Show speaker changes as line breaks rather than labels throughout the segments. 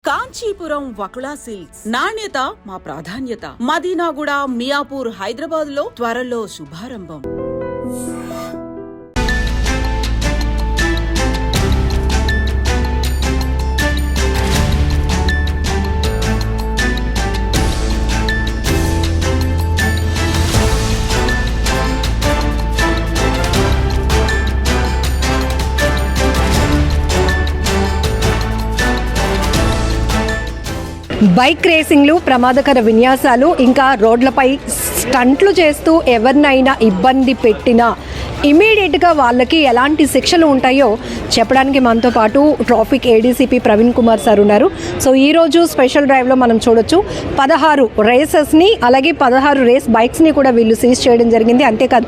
Kanchipuram Vakula silks నాణ్యత మా ప్రాధాన్యత. మదీనాగూడ, మియాపూర్, హైదరాబాద్ లో త్వరలో శుభారంభం.
బైక్ రేసింగ్లు, ప్రమాదకర విన్యాసాలు, ఇంకా రోడ్లపై స్టంట్లు చేస్తూ ఎవరినైనా ఇబ్బంది పెట్టినా ఇమీడియట్గా వాళ్ళకి ఎలాంటి శిక్షలు ఉంటాయో చెప్పడానికి మనతో పాటు traffic ADCP Praveen Kumar sir ఉన్నారు. సో ఈరోజు స్పెషల్ డ్రైవ్లో మనం చూడొచ్చు 16 రేసెస్ని అలాగే 16 రేస్ బైక్స్ని కూడా వీళ్ళు సీజ్ చేయడం జరిగింది. అంతేకాదు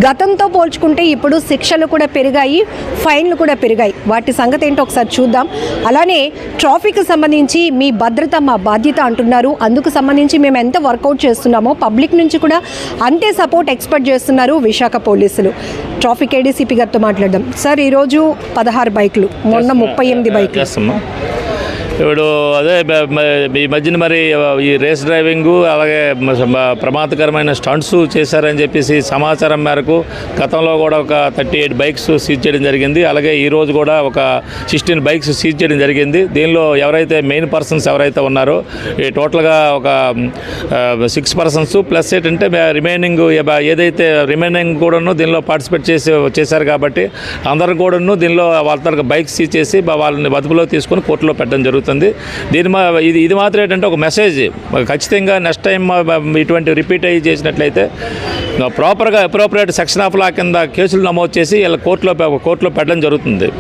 గతంతో పోల్చుకుంటే ఇప్పుడు శిక్షలు కూడా పెరిగాయి, ఫైన్లు కూడా పెరిగాయి. వాటి సంగతి ఏంటో ఒకసారి చూద్దాం. అలానే ట్రాఫిక్కి సంబంధించి మీ భద్రత మా బాధ్యత అంటున్నారు. అందుకు సంబంధించి మేము ఎంత వర్కౌట్ చేస్తున్నామో పబ్లిక్ నుంచి కూడా అంతే సపోర్ట్ ఎక్స్పెక్ట్ చేస్తున్నారు విశాఖ పోలీసులు. ట్రాఫిక్ ఏడీసీపీ గారితో మాట్లాడదాం. సార్, ఈరోజు 16 బైకులు, మొన్న 38 బైకులు.
ఇప్పుడు అదే ఈ మధ్యన మరి ఈ రేస్ డ్రైవింగు అలాగే ప్రమాదకరమైన స్టంట్స్ చేశారని చెప్పేసి సమాచారం మేరకు గతంలో కూడా ఒక 38 బైక్స్ సీజ్ చేయడం జరిగింది. అలాగే ఈరోజు కూడా ఒక 16 బైక్స్ సీజ్ చేయడం జరిగింది. దీనిలో ఎవరైతే మెయిన్ పర్సన్స్ ఎవరైతే ఉన్నారో ఈ టోటల్గా ఒక 6 పర్సన్స్ ప్లస్ ఏంటంటే రిమైనింగ్ ఏదైతే రిమైనింగ్ కూడాను దీనిలో పార్టిసిపేట్ చేశారు కాబట్టి అందరు కూడాను దీనిలో వాళ్ళ తరగతి బైక్స్ సీజ్ చేసి వాళ్ళని అదుపులో తీసుకొని కోర్టులో పెట్టడం జరుగుతుంది. ఇది మాత్రం ఏంటంటే ఒక మెసేజ్, ఖచ్చితంగా నెక్స్ట్ టైం ఇటువంటి రిపీట్ అయ్యి చేసినట్లయితే ప్రాపర్గా అప్రోప్రియేట్ సెక్షన్ ఆఫ్ లా కింద కేసులు నమోదు చేసి ఇలా కోర్టులో పెట్టడం జరుగుతుంది.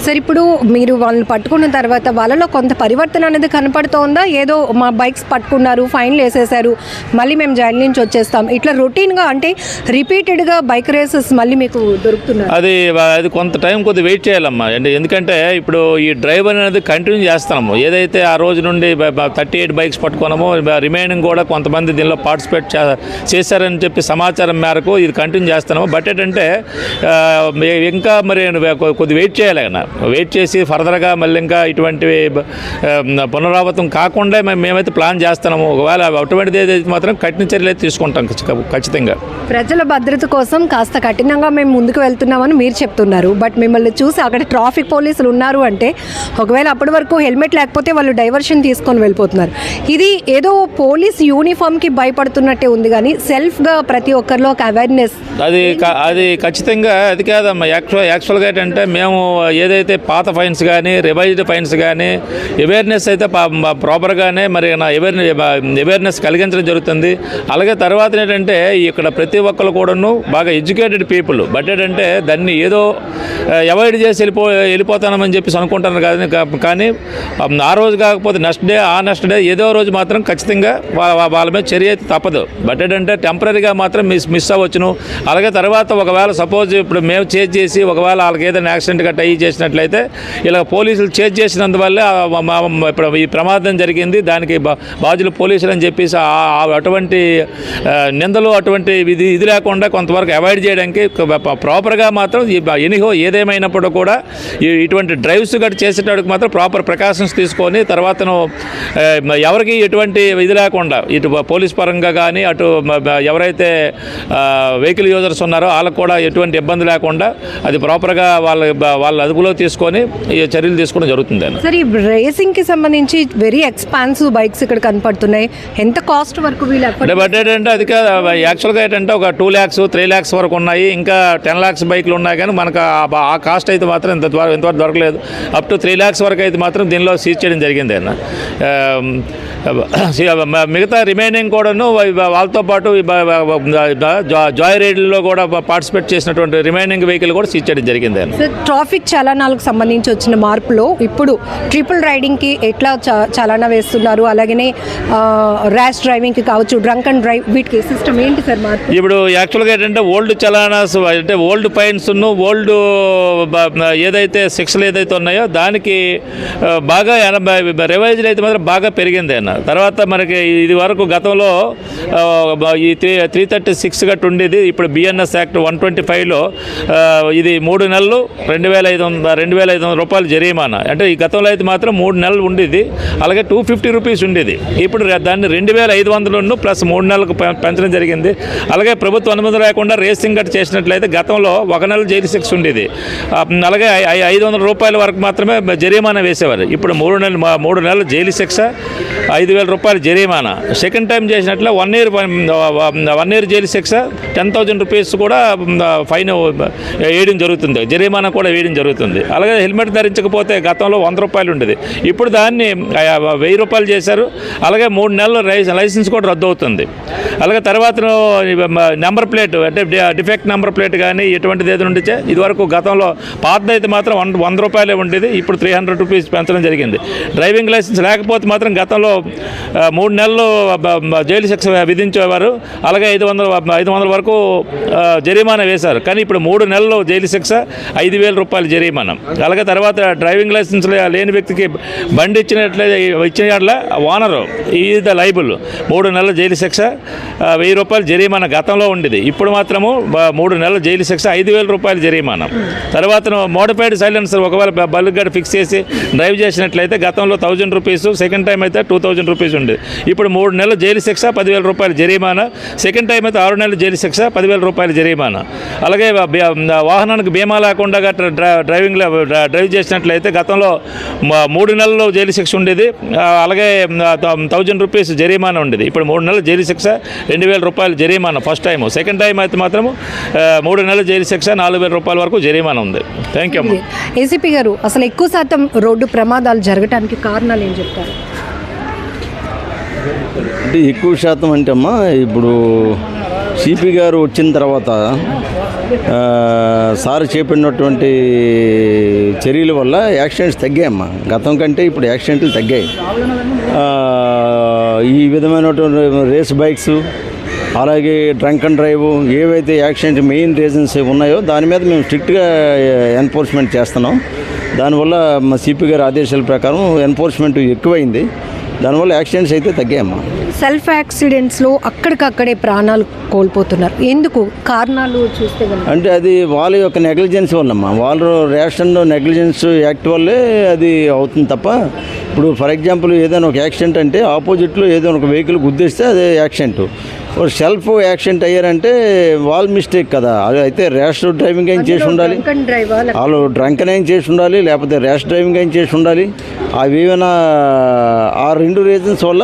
సార్, ఇప్పుడు మీరు వాళ్ళని పట్టుకున్న తర్వాత వాళ్ళలో కొంత పరివర్తన అనేది కనపడుతోందా? ఏదో మా బైక్స్ పట్టుకున్నారు, ఫైన్లు వేసేసారు, మళ్ళీ మేము జైలు నుంచి వచ్చేస్తాం, ఇట్లా రొటీన్గా అంటే రిపీటెడ్గా బైక్ రేసెస్ మళ్ళీ మీకు దొరుకుతున్నారు?
అది కొంత టైం కొద్దిగా వెయిట్ చేయాలమ్మా. ఎందుకంటే ఇప్పుడు ఈ డ్రైవ్ అనేది కంటిన్యూ చేస్తున్నాము. ఏదైతే ఆ రోజు నుండి 38 బైక్స్ పట్టుకున్నామో రిమైనింగ్ కూడా కొంతమంది దీనిలో పార్టిసిపేట్ చేశారని చెప్పి సమాచారం మేరకు ఇది కంటిన్యూ చేస్తున్నాము. బట్ ఏంటంటే ఇంకా మరి కొద్దిగా వెయిట్ చేయాలి కదా, వెయిట్ చేసి ఫర్దర్గా మళ్ళీ ఇంకా ఇటువంటివి పునరావృతం కాకుండా మేమైతే ప్లాన్ చేస్తున్నాము. ఒకవేళ అటువంటిది ఏదైతే మాత్రం కఠిన చర్యలు అయితే తీసుకుంటాం ఖచ్చితంగా.
ప్రజల భద్రత కోసం కాస్త కఠినంగా మేము ముందుకు వెళ్తున్నామని మీరు చెప్తున్నారు. బట్ మిమ్మల్ని చూసి అక్కడ ట్రాఫిక్ పోలీసులు ఉన్నారు అంటే ఒకవేళ అప్పటి వరకు హెల్మెట్ లేకపోతే వాళ్ళు డైవర్షన్ తీసుకొని వెళ్ళిపోతున్నారు. ఇది ఏదో పోలీస్ యూనిఫామ్కి భయపడుతున్నట్టే ఉంది, కానీ సెల్ఫ్గా ప్రతి ఒక్కరిలో ఒక అవేర్నెస్
అది ఖచ్చితంగా అది కాదమ్మా. యాక్చువల్గా ఏంటంటే మేము ఏదైతే పాత ఫైన్స్ కానీ రివైజ్డ్ ఫైన్స్ కానీ అవేర్నెస్ అయితే ప్రాపర్గానే మరి అవేర్నెస్ కలిగించడం జరుగుతుంది. అలాగే తర్వాత ఏంటంటే ఇక్కడ ప్రతి ఒక్కరు కూడాను బాగా ఎడ్యుకేటెడ్ పీపుల్. బట్ ఏంటంటే దాన్ని ఏదో అవాయిడ్ చేసి వెళ్ళిపోతానని చెప్పేసి అనుకుంటాను కానీ ఆ రోజు కాకపోతే నెక్స్ట్ డే ఏదో రోజు మాత్రం ఖచ్చితంగా వాళ్ళ మీద చర్య అయితే తప్పదు. బట్ ఏంటంటే టెంపరీగా మాత్రం మిస్ అవ్వచ్చును. అలాగే తర్వాత ఒకవేళ సపోజ్ ఇప్పుడు మేము చేజ్ చేసి ఒకవేళ వాళ్ళకి ఏదైనా యాక్సిడెంట్ గట్రా అయ్యి చేసినట్లయితే ఇలా పోలీసులు చేజ్ చేసినందువల్లే ఇప్పుడు ఈ ప్రమాదం జరిగింది, దానికి బాధ్యులు పోలీసులు అని చెప్పేసి అటువంటి నిందలు అటువంటి ఇది లేకుండా కొంతవరకు అవాయిడ్ చేయడానికి ప్రాపర్గా మాత్రం ఎనీహో ఏదేమైనప్పుడు కూడా ఇటువంటి డ్రైవ్స్ గట్రా చేసేటప్పుడు మాత్రం ప్రాపర్ ప్రికాషన్స్ తీసుకొని తర్వాతను ఎవరికి ఎటువంటి ఇది లేకుండా ఇటు పోలీస్ పరంగా కానీ అటు ఎవరైతే వెహికల్ యూజర్స్ ఉన్నారో వాళ్ళకు కూడా ఎటువంటి ఇబ్బంది లేకుండా అది ప్రాపర్గా వాళ్ళ అదుపులో తీసుకొని ఈ చర్యలు తీసుకోవడం జరుగుతుంది.
సార్, ఈ రేసింగ్కి సంబంధించి వెరీ ఎక్స్పాన్సివ్ బైక్స్ ఇక్కడ కనపడుతున్నాయి. ఎంత కాస్ట్ వరకు
బట్ ఏంటంటే అది యాక్చువల్గా ఏంటంటే ఒక 2 lakhs 3 lakhs వరకు ఉన్నాయి, ఇంకా 10 lakhs బైక్లు ఉన్నాయి. కానీ మనకు ఆ కాస్ట్ అయితే మాత్రం ఇంతవరకు దొరకలేదు. అప్ టు 3 lakhs వరకు అయితే మాత్రం దీనిలో సీజ్ చేయడం జరిగింది అన్న. మిగతా రిమైనింగ్ కూడాను వాళ్ళతో పాటు జాయ్ రైడ్లో కూడా పార్టిసిపేట్ చేసినటువంటి రిమైనింగ్ వెహికల్ కూడా సీజ్ చేయడం జరిగింది అన్న.
ట్రాఫిక్ చలానాలకు సంబంధించి వచ్చిన మార్పులో ఇప్పుడు ట్రిపుల్ రైడింగ్కి ఎట్లా చలానా వేస్తున్నారు, అలాగనే ర్యాష్ డ్రైవింగ్కి కావచ్చు, డ్రంక్ అండ్ డ్రైవ్, వీటికి సిస్టమ్ ఏంటి సార్ మార్పు?
ఇప్పుడు యాక్చువల్గా ఏంటంటే ఓల్డ్ చలానాస్ అంటే ఓల్డ్ ఫైన్స్ ఓల్డ్ ఏదైతే శిక్షలు ఏదైతే ఉన్నాయో దానికి బాగా రివైజ్డ్ అయితే మాత్రం బాగా పెరిగింది అన్న. జరీమానా. తర్వాత మనకి ఇది వరకు గతంలో ఈ 336 గట్టు ఉండేది. ఇప్పుడు బిఎన్ఎస్ యాక్ట్ 125లో ఇది 3 నెలలు 2,500 రూపాయలు జరీమానా. అంటే ఈ గతంలో అయితే మాత్రం 3 నెలలు ఉండేది. అలాగే 250 రూపీస్ ఉండేది. ఇప్పుడు దాన్ని 2,500 ప్లస్ 3 నెలలకు పెంచడం జరిగింది. అలాగే ప్రభుత్వ అనుమతి లేకుండా రేసింగ్ గట్టు చేసినట్లయితే గతంలో 1 నెల జైలు శిక్ష ఉండేది. అలాగే 500 రూపాయల వరకు మాత్రమే జరిమానా వేసేవారు. ఇప్పుడు 3 నెలలు జైలు శిక్ష, 5,000 రూపాయలు జరిమానా. సెకండ్ టైం చేసినట్లే 1 ఇయర్ జైలు శిక్ష, 10,000 రూపీస్ కూడా ఫైన్ వేయడం జరుగుతుంది, జరిమానా కూడా వేయడం జరుగుతుంది. అలాగే హెల్మెట్ ధరించకపోతే గతంలో 100 రూపాయలు ఉండేది. ఇప్పుడు దాన్ని 1,000 రూపాయలు చేశారు. అలాగే 3 నెలలు లైసెన్స్ కూడా రద్దు అవుతుంది. అలాగే తర్వాత నెంబర్ ప్లేట్ అంటే డిఫెక్ట్ నెంబర్ ప్లేట్ కానీ ఎటువంటిది ఏదైనా ఉండితే ఇదివరకు గతంలో పాతది అయితే మాత్రం 100 రూపాయలే ఉండేది. ఇప్పుడు 300 రూపీస్ పెంచడం జరిగింది. డ్రైవింగ్ లైసెన్స్ లేకపోతే మాత్రం గతంలో 3 నెలలు జైలు శిక్ష విధించేవారు. అలాగే 500 వరకు జరిమానా వేశారు. కానీ ఇప్పుడు 3 నెలలు జైలు శిక్ష, 5,000 రూపాయలు జరిమానా. అలాగే తర్వాత డ్రైవింగ్ లైసెన్స్ లేని వ్యక్తికి బండి ఇచ్చిన ఓనరు ఈజ్ ద లైబుల్. 3 నెలల జైలు శిక్ష, 1,000 రూపాయలు జరిమానా గతంలో ఉండేది. ఇప్పుడు మాత్రము 3 నెలల జైలు శిక్ష, 5,000 రూపాయలు జరిమానా. తర్వాత మోడిఫైడ్ సైలెన్సర్ ఒకవేళ బల్బ్ గడ్డ ఫిక్స్ చేసి డ్రైవ్ చేసినట్లయితే గతంలో 1,000 రూపీస్, సెకండ్ టైం అయితే 2,000 రూపీస్ ఉండేది. ఇప్పుడు 3 నెలల జైలు శిక్ష, 10,000 రూపాయలు జరిమానా. సెకండ్ టైం అయితే 6 నెలల జైలు శిక్ష, 10,000 రూపాయలు జరిమానా. అలాగే వాహనానికి బీమా లేకుండా డ్రైవ్ చేసినట్లయితే గతంలో 3 నెలలు జైలు శిక్ష ఉండేది. అలాగే 1,000 రూపీస్ జరిమానా ఉండేది. ఇప్పుడు 3 నెలల జైలు శిక్ష, 2,000 రూపాయలు జరిమానా ఫస్ట్ టైం. సెకండ్ టైం అయితే మాత్రము 3 నెలల జైలు శిక్ష, 4,000 రూపాయల వరకు జరిమానా ఉంది. Thank you.
ఏసీపీ గారు, అసలు ఎక్కువ శాతం రోడ్డు ప్రమాదాలు జరగడానికి కారణాలు ఏం చెప్తారు?
అంటే ఎక్కువ శాతం అంటే అమ్మా, ఇప్పుడు సిపి గారు వచ్చిన తర్వాత సార్ చేపట్టినటువంటి చర్యల వల్ల యాక్సిడెంట్స్ తగ్గాయమ్మా. గతం కంటే ఇప్పుడు యాక్సిడెంట్లు తగ్గాయి. ఈ విధమైనటువంటి రేస్ బైక్స్, అలాగే డ్రంక్ అండ్ డ్రైవ్, ఏవైతే యాక్సిడెంట్ మెయిన్ రీజన్స్ ఉన్నాయో దాని మీద మేము స్ట్రిక్ట్గా ఎన్ఫోర్స్మెంట్ చేస్తున్నాం. దానివల్ల మా సిపి గారి ఆదేశాల ప్రకారం ఎన్ఫోర్స్మెంట్ ఎక్కువైంది. దానివల్ల యాక్సిడెంట్స్ అయితే తగ్గాయమ్మా.
సెల్ఫ్ యాక్సిడెంట్స్లో అక్కడికక్కడే ప్రాణాలు కోల్పోతున్నారు. ఎందుకు కారణాలు చూస్తే
అంటే అది వాళ్ళ యొక్క నెగ్లిజెన్స్ వల్లమ్మా, వాళ్ళు రేషన్ నెగ్లిజెన్స్ యాక్ట్ వల్లే అది అవుతుంది తప్ప, ఇప్పుడు ఫర్ ఎగ్జాంపుల్ ఏదైనా ఒక యాక్సిడెంట్ అంటే ఆపోజిట్లో ఏదైనా ఒక వెహికల్ గుద్దేస్తే అదే యాక్సిడెంట్. సెల్ఫ్ యాక్సిడెంట్ అయ్యారంటే వాళ్ళ మిస్టేక్ కదా. అది అయితే ర్యాష్ డ్రైవింగ్ అయిన చేసి ఉండాలి, వాళ్ళు డ్రంక్ అయిన చేసి ఉండాలి, లేకపోతే ర్యాష్ డ్రైవింగ్ అయిన చేసి ఉండాలి. అవి ఏమైనా ఆ 2 రీజన్స్ వల్ల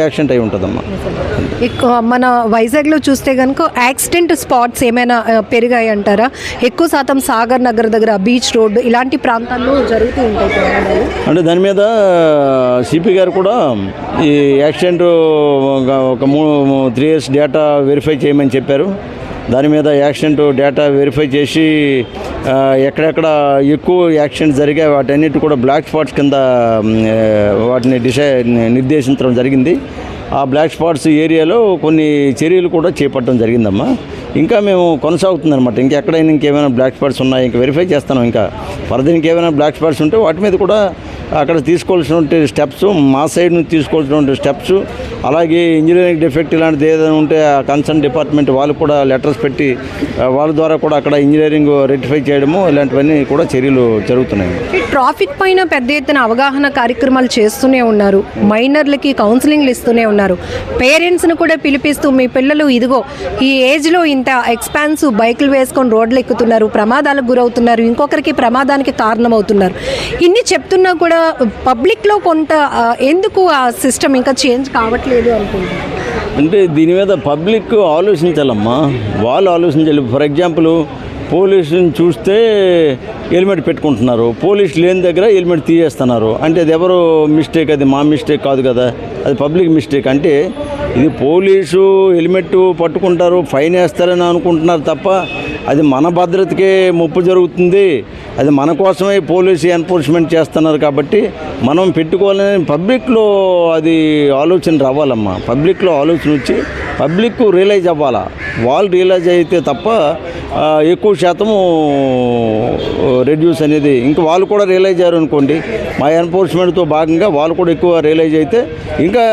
యాక్సిడెంట్ అయి ఉంటుందమ్మా.
మన వైజాగ్లో చూస్తే కనుక యాక్సిడెంట్ స్పాట్స్ ఏమైనా పెరిగాయి అంటారా? ఎక్కువ శాతం సాగర్ నగర్ దగ్గర, బీచ్ రోడ్ ఇలాంటి ప్రాంతాల్లో జరుగుతూ ఉంటాయి.
అంటే దాని మీద సిపి గారు కూడా ఈ యాక్సిడెంట్ ఒక 3 years డేటా వెరిఫై చేయమని చెప్పారు. దాని మీద యాక్సిడెంట్ డేటా వెరిఫై చేసి ఎక్కడెక్కడ ఎక్కువ యాక్సిడెంట్ జరిగాయి వాటన్నిటి కూడా బ్లాక్ స్పాట్స్ కింద వాటిని నిర్దేశించడం జరిగింది. ఆ బ్లాక్ స్పాట్స్ ఏరియాలో కొన్ని చర్యలు కూడా చేపట్టడం జరిగిందమ్మా. ఇంకా మేము కొనసాగుతుందన్నమాట. ఇంకేమైనా బ్లాక్ స్పాట్స్ ఉన్నాయి, ఇంకా వెరిఫై చేస్తున్నాం. ఇంకా ఫర్దర్ ఇంకేమైనా బ్లాక్ స్పాట్స్ ఉంటే వాటి మీద కూడా అక్కడ తీసుకోవాల్సినటువంటి స్టెప్స్, మా సైడ్ నుంచి తీసుకోవాల్సినటువంటి స్టెప్స్, అలాగే ఇంజనీరింగ్ డిఫెక్ట్ ఇలాంటిది ఏదైనా ఉంటే ఆ కన్సర్న్ డిపార్ట్మెంట్ వాళ్ళు కూడా లెటర్స్ పెట్టి వాళ్ళ ద్వారా కూడా అక్కడ ఇంజనీరింగ్ రెక్టిఫై చేయడము, ఇలాంటివన్నీ కూడా చర్యలు జరుగుతున్నాయి.
ట్రాఫిక్ పైన పెద్ద ఎత్తున అవగాహన కార్యక్రమాలు చేస్తూనే ఉన్నారు, మైనర్లకి కౌన్సిలింగ్లు ఇస్తూనే ఉన్నారు, పేరెంట్స్ను కూడా పిలిపిస్తూ మీ పిల్లలు ఇదిగో ఈ ఏజ్లో ఇంత ఎక్స్పాన్సివ్ బైకులు వేసుకొని రోడ్లు ఎక్కుతున్నారు, ప్రమాదాలకు గురవుతున్నారు, ఇంకొకరికి ప్రమాదానికి కారణమవుతున్నారు, ఇన్ని చెప్తున్నా కూడా పబ్లిక్లో కొంత ఎందుకు ఆ సిస్టమ్ ఇంకా చేంజ్ కావట్లేదు అనుకుంటున్నారు?
అంటే దీని మీద పబ్లిక్ ఆలోచించాలమ్మా, వాళ్ళు ఆలోచించాలి. ఫర్ ఎగ్జాంపుల్ పోలీసుని చూస్తే హెల్మెట్ పెట్టుకుంటున్నారు, పోలీసు లేని దగ్గర హెల్మెట్ తీసేస్తున్నారు. అంటే అది ఎవరు మిస్టేక్? అది మా మిస్టేక్ కాదు కదా, అది పబ్లిక్ మిస్టేక్. అంటే ఇది పోలీసు హెల్మెట్ పట్టుకుంటారు, ఫైన్ వేస్తారని అనుకుంటున్నారు తప్ప అది మన భద్రతకే ముప్పు జరుగుతుంది, అది మన కోసమే పోలీసు ఎన్ఫోర్స్మెంట్ చేస్తున్నారు. కాబట్టి మనం పెట్టుకోవాలని పబ్లిక్లో అది ఆలోచన రావాలమ్మా. పబ్లిక్లో ఆలోచన వచ్చి పబ్లిక్ రియలైజ్ అవ్వాలా. వాళ్ళు రియలైజ్ అయితే తప్ప ఎక్కువ శాతము రెడ్యూస్ అనేది ఇంకా వాళ్ళు కూడా రియలైజ్ అయ్యారు అనుకోండి, మా ఎన్ఫోర్స్మెంట్తో భాగంగా వాళ్ళు కూడా ఎక్కువ రియలైజ్ అయితే ఇంకా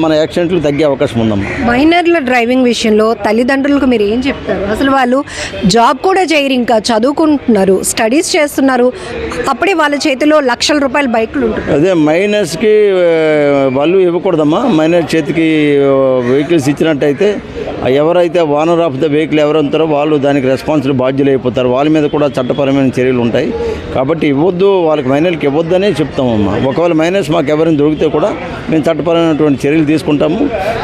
మన యాక్సిడెంట్లు తగ్గే అవకాశం ఉందమ్మా.
మైనర్ల డ్రైవింగ్ విషయంలో తల్లిదండ్రులకు మీరు ఏం చెప్తారు? అసలు వాళ్ళు జాబ్ కూడా చేయరు, ఇంకా చదువుకుంటున్నారు, స్టడీస్ చేస్తున్నారు, అప్పుడే వాళ్ళ చేతిలో లక్షల రూపాయల బైకులు ఉంటుంది.
అదే మైనర్స్కి వాళ్ళు ఇవ్వకూడదమ్మా. మైనర్ చేతికి వెహికల్స్ ఇచ్చినట్టయితే ఎవరైతే ఓనర్ ఆఫ్ ద వెహికల్ ఎవరు ఉంటారో వాళ్ళు దానికి రెస్పాన్సిబుల్ బాధ్యులు అయిపోతారు. వాళ్ళ మీద కూడా చట్టపరమైన చర్యలు ఉంటాయి. కాబట్టి ఇవ్వద్దు, వాళ్ళకి మైనర్కి ఇవ్వద్దనే చెప్తామమ్మా. ఒకవేళ మైనర్స్ మాకు ఎవరైనా దొరికితే కూడా మేము చట్టపరమైనటువంటి చర్యలు తీసుకుంటాము.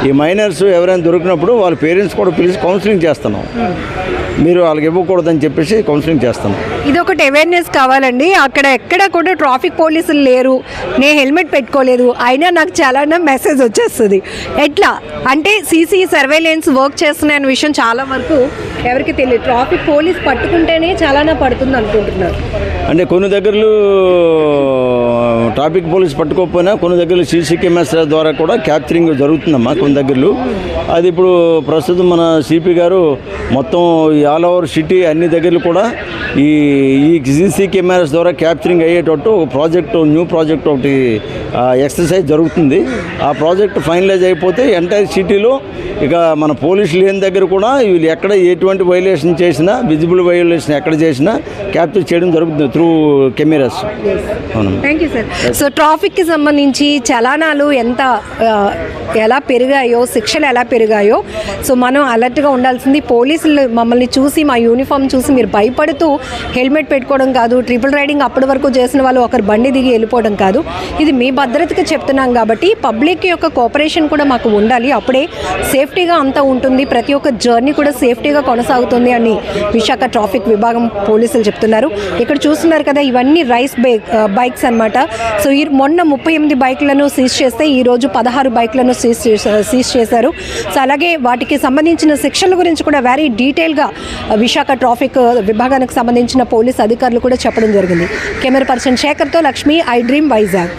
ఈ మైనర్స్ ఎవరైనా దొరికినప్పుడు వాళ్ళ పేరెంట్స్ కూడా పిలిచి కౌన్సిలింగ్ చేస్తున్నాం. మీరు వాళ్ళకి ఇవ్వకూడదని చెప్పేసి కౌన్సిలింగ్ చేస్తాం.
ఇది ఒకటి అవేర్నెస్ కావాలండి. అక్కడ ఎక్కడ కూడా ట్రాఫిక్ పోలీసులు లేరు, నేను హెల్మెట్ పెట్టుకోలేదు అయినా నాకు చాలా మెసేజ్ వచ్చేస్తుంది. ఎట్లా అంటే సీసీ సర్వేలెన్స్ వర్క్ చేస్తున్నాయన్న విషయం చాలా వరకు ఎవరికి తెలియదు. ట్రాఫిక్ పోలీస్ పట్టుకుంటేనే చాలానే పడుతుంది అనుకుంటున్నారు.
అంటే కొన్ని దగ్గరలు ట్రాఫిక్ పోలీస్ పట్టుకోకపోయినా కొన్ని దగ్గరలు సీసీ కెమెరాస్ ద్వారా కూడా క్యాప్చరింగ్ జరుగుతుందమ్మా. కొన్ని దగ్గరలు అది ఇప్పుడు ప్రస్తుతం మన సిపి గారు మొత్తం ఆల్ ఓవర్ సిటీ అన్ని దగ్గరలు కూడా ఈ సీసీ కెమెరాస్ ద్వారా క్యాప్చరింగ్ అయ్యేటట్టు ఒక ప్రాజెక్టు, న్యూ ప్రాజెక్ట్ ఒకటి ఎక్సర్సైజ్ జరుగుతుంది. ఆ ప్రాజెక్ట్ ఫైనలైజ్ అయిపోతే ఎంటైర్ సిటీలో ఇక మన పోలీసులు లేని దగ్గర కూడా వీళ్ళు ఎక్కడ ఎటువంటి వైలేషన్ చేసినా, విజిబుల్ వైలేషన్ ఎక్కడ చేసినా క్యాప్చర్ చేయడం జరుగుతుంది త్రూ కెమెరాస్. అవును.
Thank you sir. సో ట్రాఫిక్కి సంబంధించి చలానాలు ఎలా పెరిగాయో, శిక్షలు ఎలా పెరిగాయో, సో మనం అలర్ట్గా ఉండాల్సింది. పోలీసులు మమ్మల్ని చూసి, మా యూనిఫామ్ చూసి మీరు భయపడుతూ హెల్మెట్ పెట్టుకోవడం కాదు, ట్రిపుల్ రైడింగ్ అప్పటి వరకు చేసిన వాళ్ళు ఒకరు బండి దిగి వెళ్ళిపోవడం కాదు. ఇది మీ భద్రతకి చెప్తున్నాం కాబట్టి పబ్లిక్ యొక్క కోఆపరేషన్ కూడా మాకు ఉండాలి. అప్పుడే సేఫ్టీగా అంతా ఉంటుంది, ప్రతి ఒక్క జర్నీ కూడా సేఫ్టీగా కొనసాగుతుంది అని విశాఖ ట్రాఫిక్ విభాగం పోలీసులు చెప్తున్నారు. ఇక్కడ చూస్తున్నారు కదా, ఇవన్నీ రైస్ బైక్స్ అన్నమాట. సో మొన్న 38 బైక్లను సీజ్ చేస్తే ఈరోజు 16 బైక్లను సీజ్ చేశారు. సో అలాగే వాటికి సంబంధించిన శిక్షల గురించి కూడా వెరీ డీటెయిల్గా విశాఖ ట్రాఫిక్ విభాగానికి సంబంధించిన పోలీస్ అధికారులు కూడా చెప్పడం జరిగింది. కెమెరా పర్సన్ శేఖర్తో లక్ష్మి, ఐ డ్రీమ్ వైజాగ్.